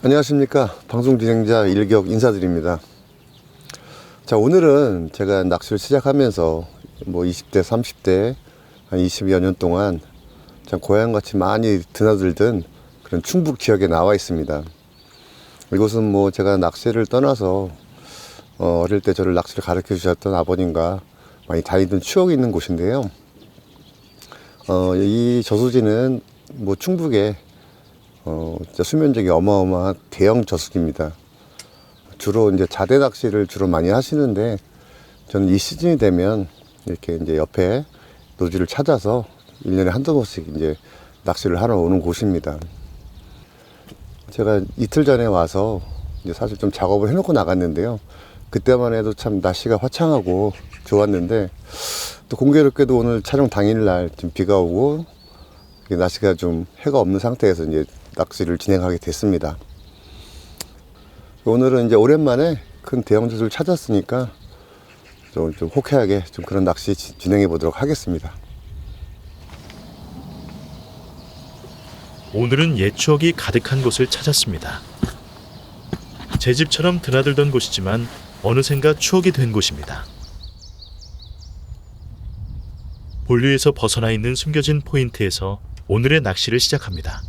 안녕하십니까. 방송 진행자 일격 인사드립니다. 자, 오늘은 제가 낚시를 시작하면서 20대, 30대, 한 20여 년 동안 참 고향같이 많이 드나들던 그런 충북 지역에 나와 있습니다. 이곳은 제가 낚시를 떠나서 어릴 때 저를 낚시를 가르쳐 주셨던 아버님과 많이 다니던 추억이 있는 곳인데요. 이 저수지는 충북에 진짜 수면적이 어마어마한 대형 저수지입니다. 주로 이제 자대 낚시를 주로 많이 하시는데, 저는 이 시즌이 되면 이렇게 이제 옆에 노지를 찾아서 1년에 한두 번씩 이제 낚시를 하러 오는 곳입니다. 제가 이틀 전에 와서 이제 사실 좀 작업을 해놓고 나갔는데요. 그때만 해도 참 날씨가 화창하고 좋았는데, 또 공교롭게도 오늘 촬영 당일날 좀 비가 오고 날씨가 좀 해가 없는 상태에서 이제 낚시를 진행하게 됐습니다. 오늘은 이제 오랜만에 큰 대형 저수지를 찾았으니까 좀 호쾌하게 좀 그런 낚시 진행해 보도록 하겠습니다. 오늘은 옛 추억이 가득한 곳을 찾았습니다. 제 집처럼 드나들던 곳이지만 어느샌가 추억이 된 곳입니다. 본류에서 벗어나 있는 숨겨진 포인트에서 오늘의 낚시를 시작합니다.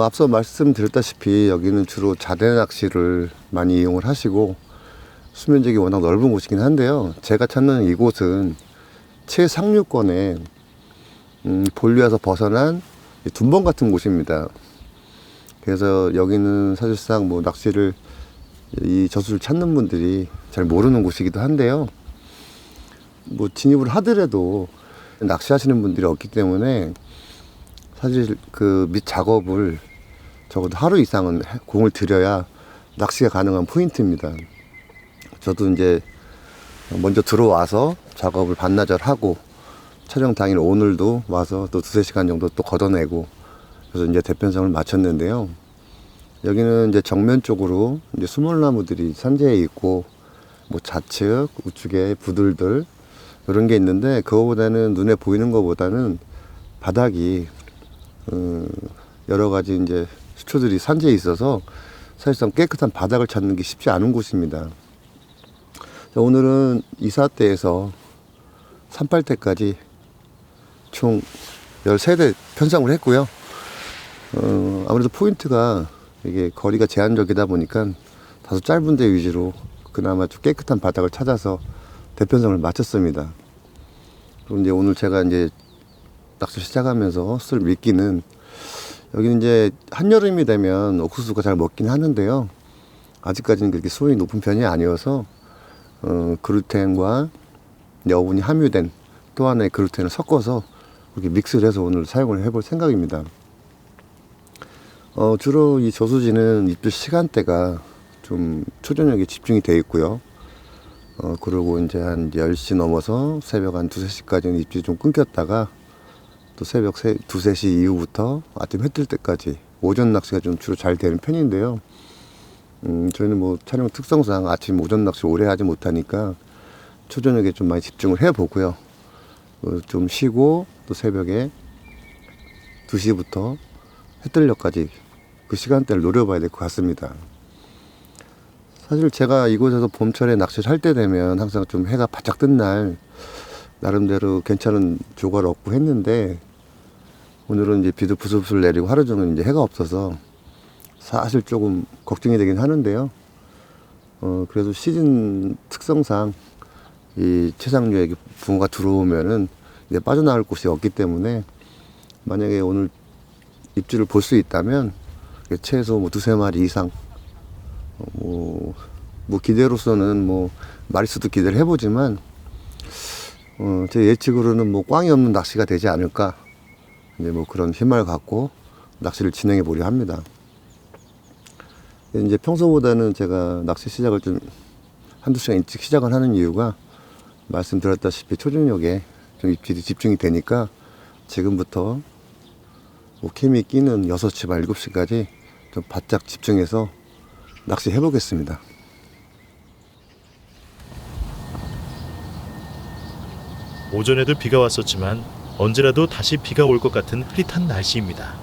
앞서 말씀드렸다시피 여기는 주로 자대 낚시를 많이 이용을 하시고 수면적이 워낙 넓은 곳이긴 한데요. 제가 찾는 이곳은 최상류권에 본류에서 벗어난 둔번 같은 곳입니다. 그래서 여기는 사실상 낚시를 이 저수를 찾는 분들이 잘 모르는 곳이기도 한데요. 진입을 하더라도 낚시하시는 분들이 없기 때문에 사실 그 밑 작업을 적어도 하루 이상은 공을 들여야 낚시가 가능한 포인트입니다. 저도 이제 먼저 들어와서 작업을 반나절 하고 촬영 당일 오늘도 와서 또 2-3시간 정도 또 걷어내고 그래서 이제 대편성을 마쳤는데요. 여기는 이제 정면 쪽으로 이제 수몰나무들이 산재해 있고 좌측, 우측에 부들들 이런 게 있는데, 그거보다는 눈에 보이는 것보다는 바닥이 여러 가지 이제 수초들이 산재해 있어서 사실상 깨끗한 바닥을 찾는 게 쉽지 않은 곳입니다. 자, 오늘은 이사대에서 38대까지 총 13대 편성을 했고요. 아무래도 포인트가 이게 거리가 제한적이다 보니까 다소 짧은 데 위주로 그나마 좀 깨끗한 바닥을 찾아서 대편성을 마쳤습니다. 그리고 이제 오늘 제가 이제 낚시 시작하면서 쓸 미끼는, 여기는 이제 한여름이 되면 옥수수가 잘 먹긴 하는데요. 아직까지는 그렇게 수온이 높은 편이 아니어서 그루텐과 여분이 함유된 또 하나의 그루텐을 섞어서 이렇게 믹스를 해서 오늘 사용을 해볼 생각입니다. 주로 이 저수지는 입질 시간대가 좀 초저녁에 집중이 되어 있고요. 그리고 이제 한 10시 넘어서 새벽 한 2-3시까지는 입질이 좀 끊겼다가 또 새벽 2-3시 이후부터 아침 해 뜰 때까지 오전 낚시가 좀 주로 잘 되는 편인데요. 저희는 촬영 특성상 아침 오전 낚시 오래 하지 못하니까 초저녁에 좀 많이 집중을 해 보고요. 좀 쉬고 또 새벽에 2시부터 해 뜨려까지 그 시간대를 노려봐야 될 것 같습니다. 사실 제가 이곳에서 봄철에 낚시를 할 때 되면 항상 좀 해가 바짝 뜬 날 나름대로 괜찮은 조과를 얻고 했는데, 오늘은 이제 비도 부슬부슬 내리고 하루 종일 이제 해가 없어서 사실 조금 걱정이 되긴 하는데요. 그래도 시즌 특성상 이 최상류에 붕어가 들어오면은 이제 빠져나갈 곳이 없기 때문에, 만약에 오늘 입질을 볼 수 있다면 최소 2-3마리 이상 기대로서는 마리수도 기대를 해보지만 제 예측으로는 꽝이 없는 낚시가 되지 않을까, 이제 그런 희망을 갖고 낚시를 진행해 보려 합니다. 이제 평소보다는 제가 낚시 시작을 좀 한두 시간 일찍 시작을 하는 이유가 말씀드렸다시피 초저녁에 좀 입질이 집중이 되니까 지금부터 뭐 케미 끼는 6시 반 7시까지 좀 바짝 집중해서 낚시 해보겠습니다. 오전에도 비가 왔었지만 언제라도 다시 비가 올 것 같은 흐릿한 날씨입니다.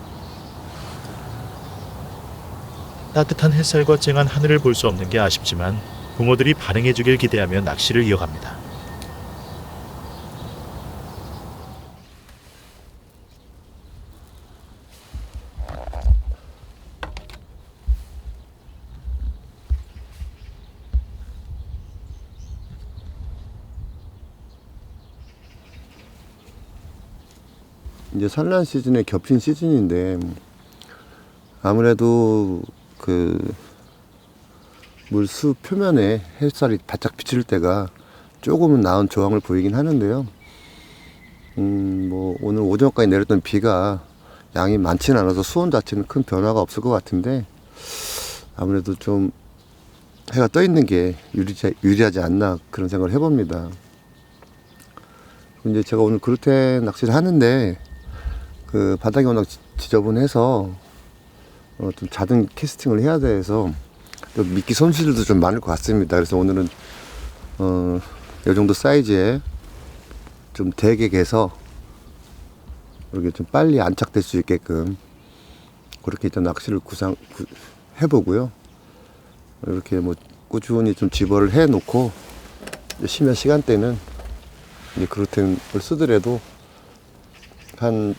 따뜻한 햇살과 쨍한 하늘을 볼 수 없는 게 아쉽지만 붕어들이 반응해 주길 기대하며 낚시를 이어갑니다. 이제 산란 시즌에 겹친 시즌인데 아무래도 그 물수 표면에 햇살이 바짝 비칠 때가 조금은 나은 조항을 보이긴 하는데요. 뭐 오늘 오전까지 내렸던 비가 양이 많지는 않아서 수온 자체는 큰 변화가 없을 것 같은데 아무래도 좀 해가 떠 있는 게 유리하지 않나 그런 생각을 해봅니다. 이제 제가 오늘 그루텐 낚시를 하는데 그 바닥이 워낙 지저분해서 좀 잦은 캐스팅을 해야 돼서 좀 미끼 손실도 좀 많을 것 같습니다. 그래서 오늘은 이 정도 사이즈에 좀 대게 개서 이렇게 좀 빨리 안착될 수 있게끔 그렇게 일단 낚시를 해보고요. 이렇게 뭐 꾸준히 좀 집어를 해 놓고 쉬면 시간대는 이제 그루텐을 쓰더라도 한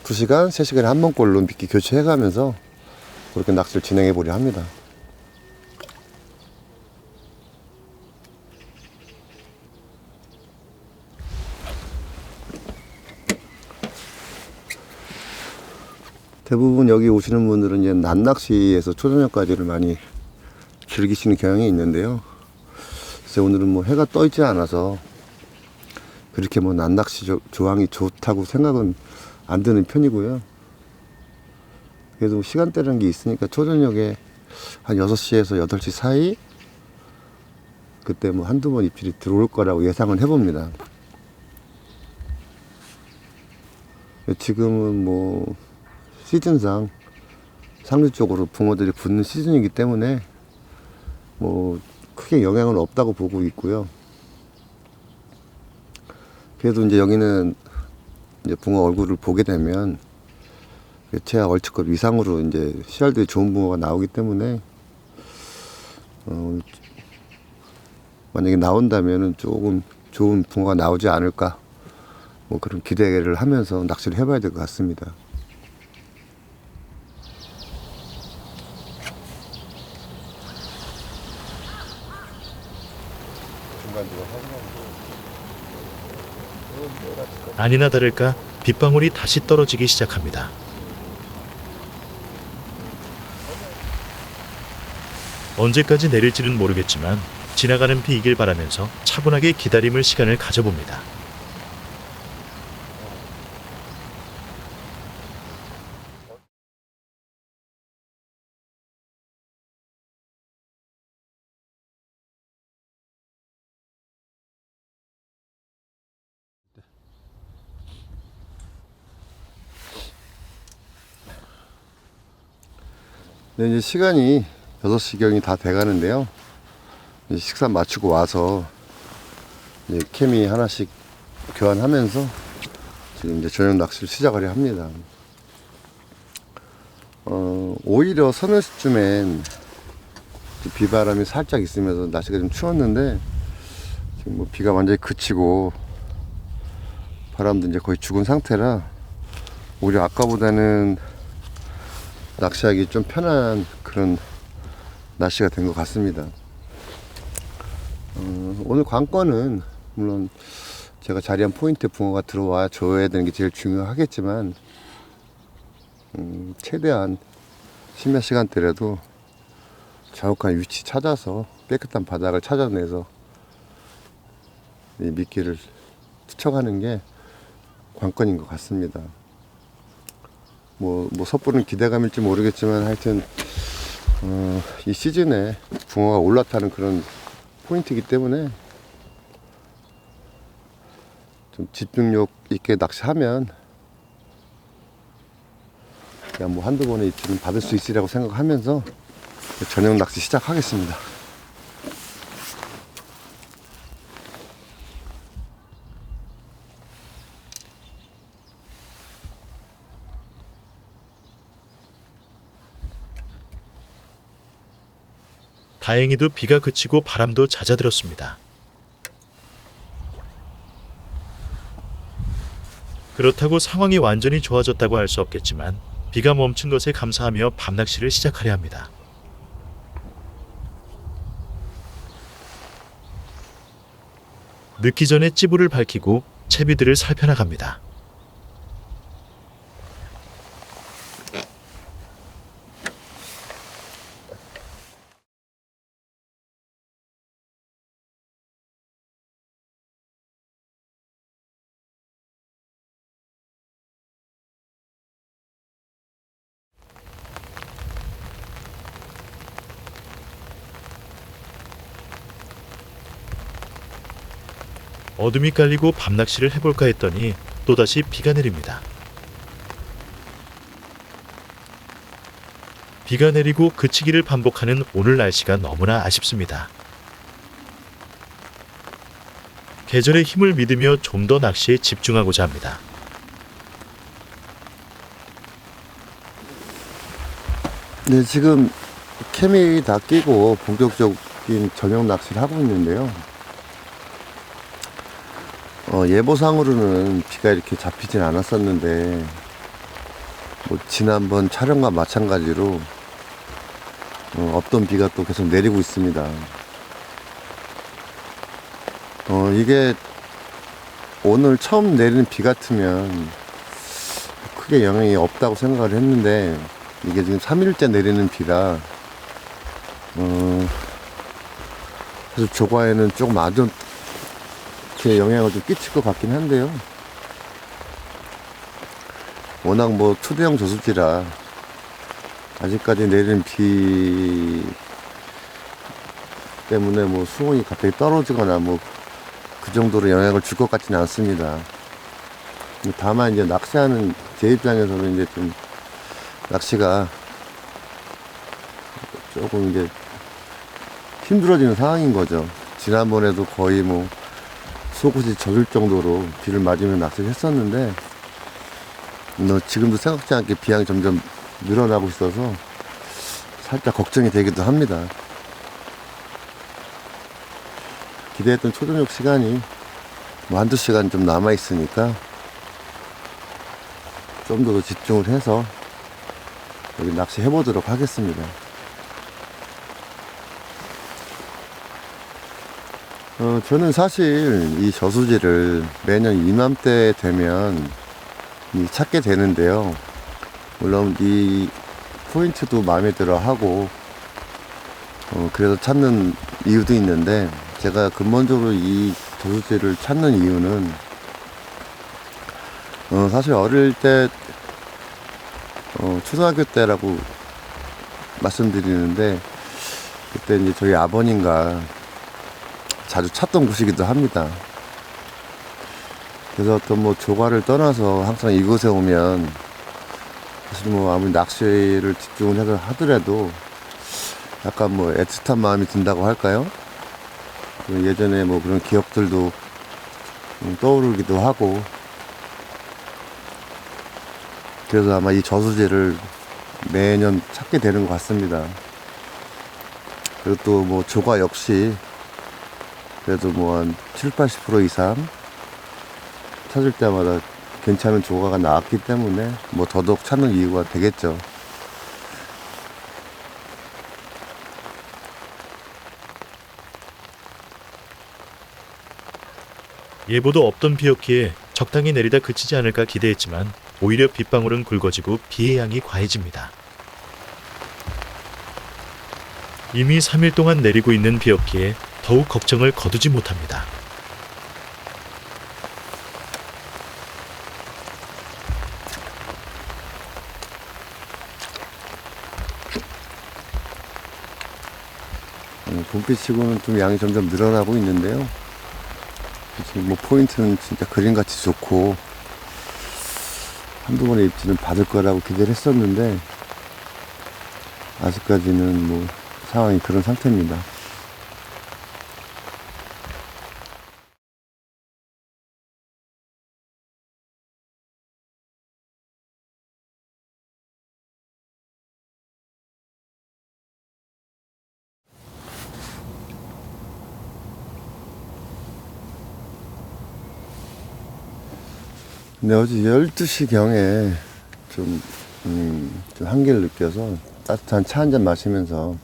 2시간, 3시간에 한 번꼴로 미끼 교체해 가면서 그렇게 낚시를 진행해 보려 합니다. 대부분 여기 오시는 분들은 이제 낮낚시에서 초저녁까지를 많이 즐기시는 경향이 있는데요. 그래서 오늘은 뭐 해가 떠 있지 않아서 그렇게 뭐 낮낚시 조항이 좋다고 생각은 안 드는 편이고요. 그래도 시간대라는 게 있으니까 초저녁에 한 6시에서 8시 사이 그때 뭐 한두 번 입질이 들어올 거라고 예상을 해봅니다. 지금은 뭐 시즌상 상류 쪽으로 붕어들이 붙는 시즌이기 때문에 뭐 크게 영향은 없다고 보고 있고요. 그래도 이제 여기는 이제 붕어 얼굴을 보게 되면 최하 얼추급 이상으로 이제 씨알들이 좋은 붕어가 나오기 때문에 만약에 나온다면은 조금 좋은 붕어가 나오지 않을까 뭐 그런 기대를 하면서 낚시를 해봐야 될 것 같습니다. 아니나 다를까 빗방울이 다시 떨어지기 시작합니다. 언제까지 내릴지는 모르겠지만 지나가는 비이길 바라면서 차분하게 기다림을 시간을 가져봅니다. 네, 이제 시간이 6시경이 다 돼가는데요. 이제 식사 마치고 와서 이제 케미 하나씩 교환하면서 지금 이제 저녁 낚시를 시작하려 합니다. 오히려 서너 시쯤엔 비바람이 살짝 있으면서 날씨가 좀 추웠는데 지금 뭐 비가 완전히 그치고 바람도 이제 거의 죽은 상태라 오히려 아까보다는 낚시하기 좀 편한 그런 날씨가 된 것 같습니다. 오늘 관건은 물론 제가 자리한 포인트 붕어가 들어와 줘야 되는 게 제일 중요하겠지만 최대한 심야 시간대라도 정확한 위치 찾아서 깨끗한 바닥을 찾아내서 이 미끼를 투척하는 게 관건인 것 같습니다. 뭐 섣부른 기대감일지 모르겠지만 하여튼 이 시즌에 붕어가 올라타는 그런 포인트이기 때문에 좀 집중력 있게 낚시하면 그냥 뭐 한두 번의 입질은 받을 수 있으리라고 생각하면서 저녁 낚시 시작하겠습니다. 다행히도 비가 그치고 바람도 잦아들었습니다. 그렇다고 상황이 완전히 좋아졌다고 할 수 없겠지만 비가 멈춘 것에 감사하며 밤낚시를 시작하려 합니다. 늦기 전에 찌부를 밝히고 채비들을 살펴나갑니다. 어둠이 깔리고 밤낚시를 해볼까 했더니 또다시 비가 내립니다. 비가 내리고 그치기를 반복하는 오늘 날씨가 너무나 아쉽습니다. 계절의 힘을 믿으며 좀 더 낚시에 집중하고자 합니다. 네, 지금 캠이 다 끼고 본격적인 저녁 낚시를 하고 있는데요. 예보상으로는 비가 이렇게 잡히진 않았었는데 뭐 지난번 촬영과 마찬가지로 없던 비가 또 계속 내리고 있습니다. 이게 오늘 처음 내리는 비 같으면 크게 영향이 없다고 생각을 했는데 이게 지금 3일째 내리는 비라 그래서 조과에는 조금 안 좋게 영향을 좀 끼칠 것 같긴 한데요. 워낙 뭐 초대형 저수지라 아직까지 내리는 비 때문에 뭐 수온이 갑자기 떨어지거나 뭐 그 정도로 영향을 줄 것 같지는 않습니다. 다만 이제 낚시하는 제 입장에서는 이제 좀 낚시가 조금 이제 힘들어지는 상황인 거죠. 지난번에도 거의 뭐 속옷이 젖을 정도로 비를 맞으며 낚시를 했었는데 지금도 생각지 않게 비양이 점점 늘어나고 있어서 살짝 걱정이 되기도 합니다. 기대했던 초저녁 시간이 뭐 한두 시간 좀 남아 있으니까 좀 더 집중을 해서 여기 낚시 해보도록 하겠습니다. 저는 사실 이 저수지를 매년 이맘때 되면 찾게 되는데요. 물론 이 포인트도 마음에 들어 하고 그래서 찾는 이유도 있는데 제가 근본적으로 이 저수지를 찾는 이유는 사실 어릴 때 초등학교 때라고 말씀드리는데 그때 이제 저희 아버님과 자주 찾던 곳이기도 합니다. 그래서 어떤 뭐 조과를 떠나서 항상 이곳에 오면 사실 뭐 아무리 낚시를 집중을 해서 하더라도 약간 뭐 애틋한 마음이 든다고 할까요? 예전에 뭐 그런 기억들도 떠오르기도 하고 그래서 아마 이 저수지를 매년 찾게 되는 것 같습니다. 그리고 또 뭐 조과 역시 그래도 뭐 한 70~80% 이상 찾을 때마다 괜찮은 조과가 나왔기 때문에 뭐 더더욱 찾는 이유가 되겠죠. 예보도 없던 비였기에 적당히 내리다 그치지 않을까 기대했지만 오히려 빗방울은 굵어지고 비의 양이 과해집니다. 이미 3일 동안 내리고 있는 비였기에 더욱 걱정을 거두지 못합니다. 봄비치고는 좀 양이 점점 늘어나고 있는데요. 지금 뭐 포인트는 진짜 그림같이 좋고 한두 번의 입질은 받을 거라고 기대를 했었는데 아직까지는 뭐 상황이 그런 상태입니다. 근데 어제 12시경에 좀 한기를 느껴서 따뜻한 차 한 잔 마시면서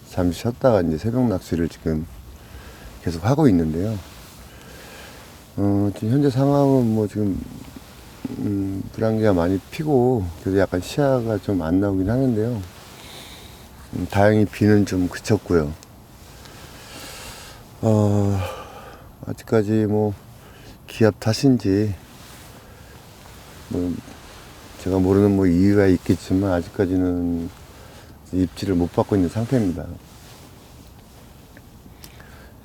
잠시 쉬었다가 이제 새벽 낚시를 지금 계속 하고 있는데요. 지금 현재 상황은 뭐 지금, 불안개가 많이 피고, 그래서 약간 시야가 좀 안 나오긴 하는데요. 다행히 비는 좀 그쳤고요. 아직까지 뭐 기압 탓인지, 뭐 제가 모르는 뭐 이유가 있겠지만 아직까지는 입질을 못 받고 있는 상태입니다.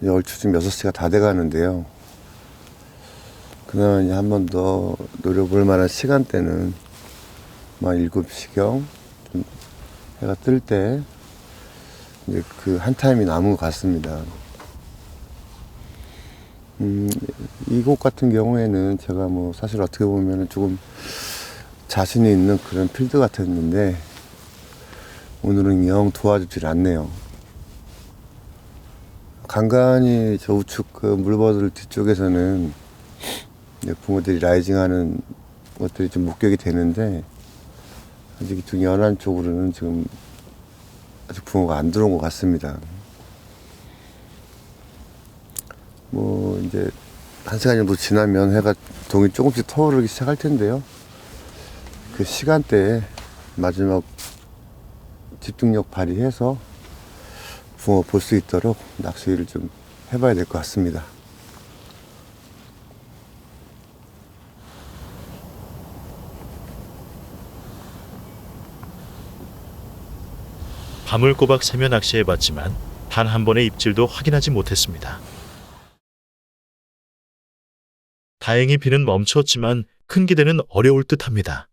얼추 지금 6시가 다 돼 가는데요. 그나마 이제 한 번 더 노려볼 만한 시간대는 막 7시경 좀 해가 뜰 때 이제 그 한 타임이 남은 것 같습니다. 이곳 같은 경우에는 제가 뭐 사실 어떻게 보면 조금 자신이 있는 그런 필드 같았는데 오늘은 영 도와주질 않네요. 간간히 저 우측 그 물버들 뒤쪽에서는 붕어들이 라이징하는 것들이 좀 목격이 되는데 아직 이쪽 연안 쪽으로는 지금 아직 붕어가 안 들어온 것 같습니다. 뭐 이제 1시간 정도 지나면 해가 동이 조금씩 터오르기 시작할 텐데요. 그 시간대에 마지막 집중력 발휘해서 붕어 볼 수 있도록 낚시를 좀 해봐야 될 것 같습니다. 밤을 꼬박 새며 낚시해봤지만 단 한 번의 입질도 확인하지 못했습니다. 다행히 비는 멈췄지만 큰 기대는 어려울 듯합니다.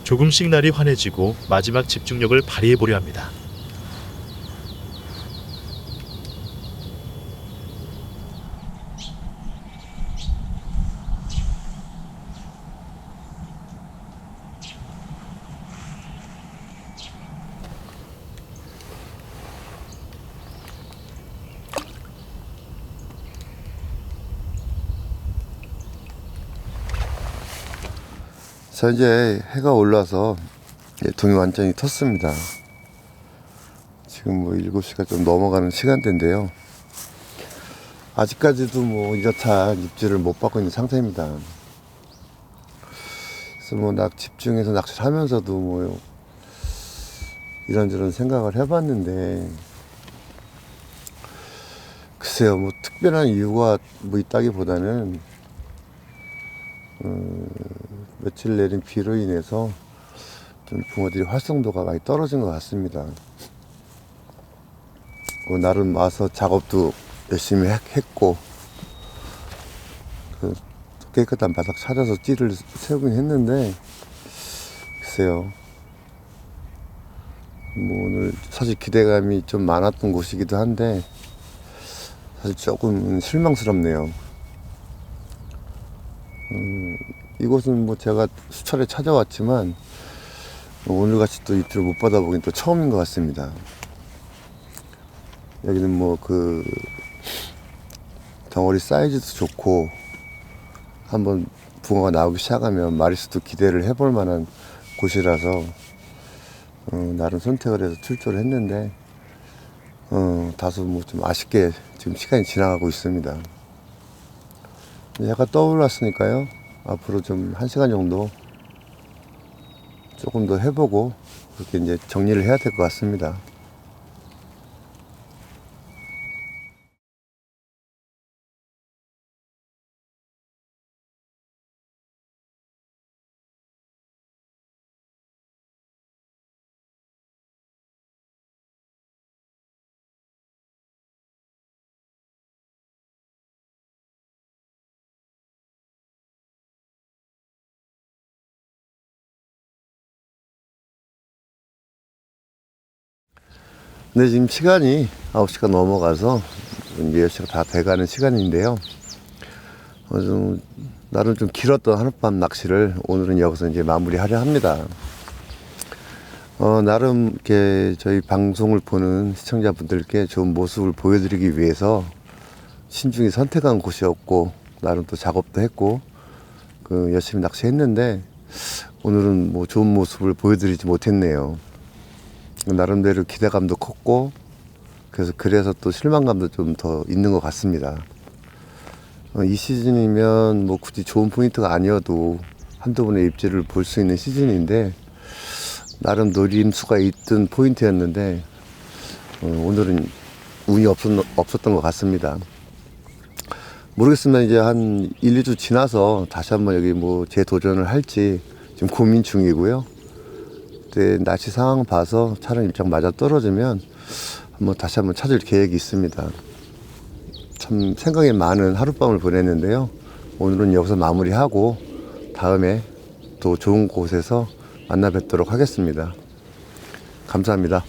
조금씩 날이 환해지고 마지막 집중력을 발휘해보려 합니다. 자, 이제 해가 올라서 동이 완전히 텄습니다. 지금 뭐 7시가 좀 넘어가는 시간대인데요. 아직까지도 뭐 이렇다 입질을 못 받고 있는 상태입니다. 그래서 뭐 집중해서 낚시를 하면서도 뭐 이런저런 생각을 해봤는데 글쎄요, 뭐 특별한 이유가 뭐 있다기보다는 며칠 내린 비로 인해서 좀 붕어들이 활성도가 많이 떨어진 것 같습니다. 나름 와서 작업도 열심히 했고 그 깨끗한 바닥 찾아서 찌를 세우긴 했는데 글쎄요, 뭐 오늘 사실 기대감이 좀 많았던 곳이기도 한데 사실 조금 실망스럽네요. 이곳은 뭐 제가 수차례 찾아왔지만 오늘같이 또 입질을 못 받아보긴 또 처음인 것 같습니다. 여기는 뭐 그 덩어리 사이즈도 좋고 한번 붕어가 나오기 시작하면 마리수도 기대를 해볼 만한 곳이라서 나름 선택을 해서 출조를 했는데 다소 뭐 좀 아쉽게 지금 시간이 지나가고 있습니다. 약간 떠올랐으니까요. 앞으로 좀 1시간 정도 조금 더 해보고 그렇게 이제 정리를 해야 될 것 같습니다. 근데 지금 시간이 9시가 넘어가서 이제 10시가 다 돼가는 시간인데요. 나름 좀 길었던 하룻밤 낚시를 오늘은 여기서 이제 마무리하려 합니다. 나름 이렇게 저희 방송을 보는 시청자분들께 좋은 모습을 보여드리기 위해서 신중히 선택한 곳이었고, 나름 또 작업도 했고, 열심히 낚시했는데, 오늘은 뭐 좋은 모습을 보여드리지 못했네요. 나름대로 기대감도 컸고, 그래서 또 실망감도 좀 더 있는 것 같습니다. 이 시즌이면 뭐 굳이 좋은 포인트가 아니어도 한두 번의 입질을 볼 수 있는 시즌인데, 나름 노림수가 있던 포인트였는데, 오늘은 운이 없었던 것 같습니다. 모르겠습니다. 이제 한 1, 2주 지나서 다시 한번 여기 뭐 재도전을 할지 지금 고민 중이고요. 그때 날씨 상황 봐서 촬영 일정 맞아 떨어지면 다시 한번 찾을 계획이 있습니다. 참 생각이 많은 하룻밤을 보냈는데요. 오늘은 여기서 마무리하고 다음에 또 좋은 곳에서 만나 뵙도록 하겠습니다. 감사합니다.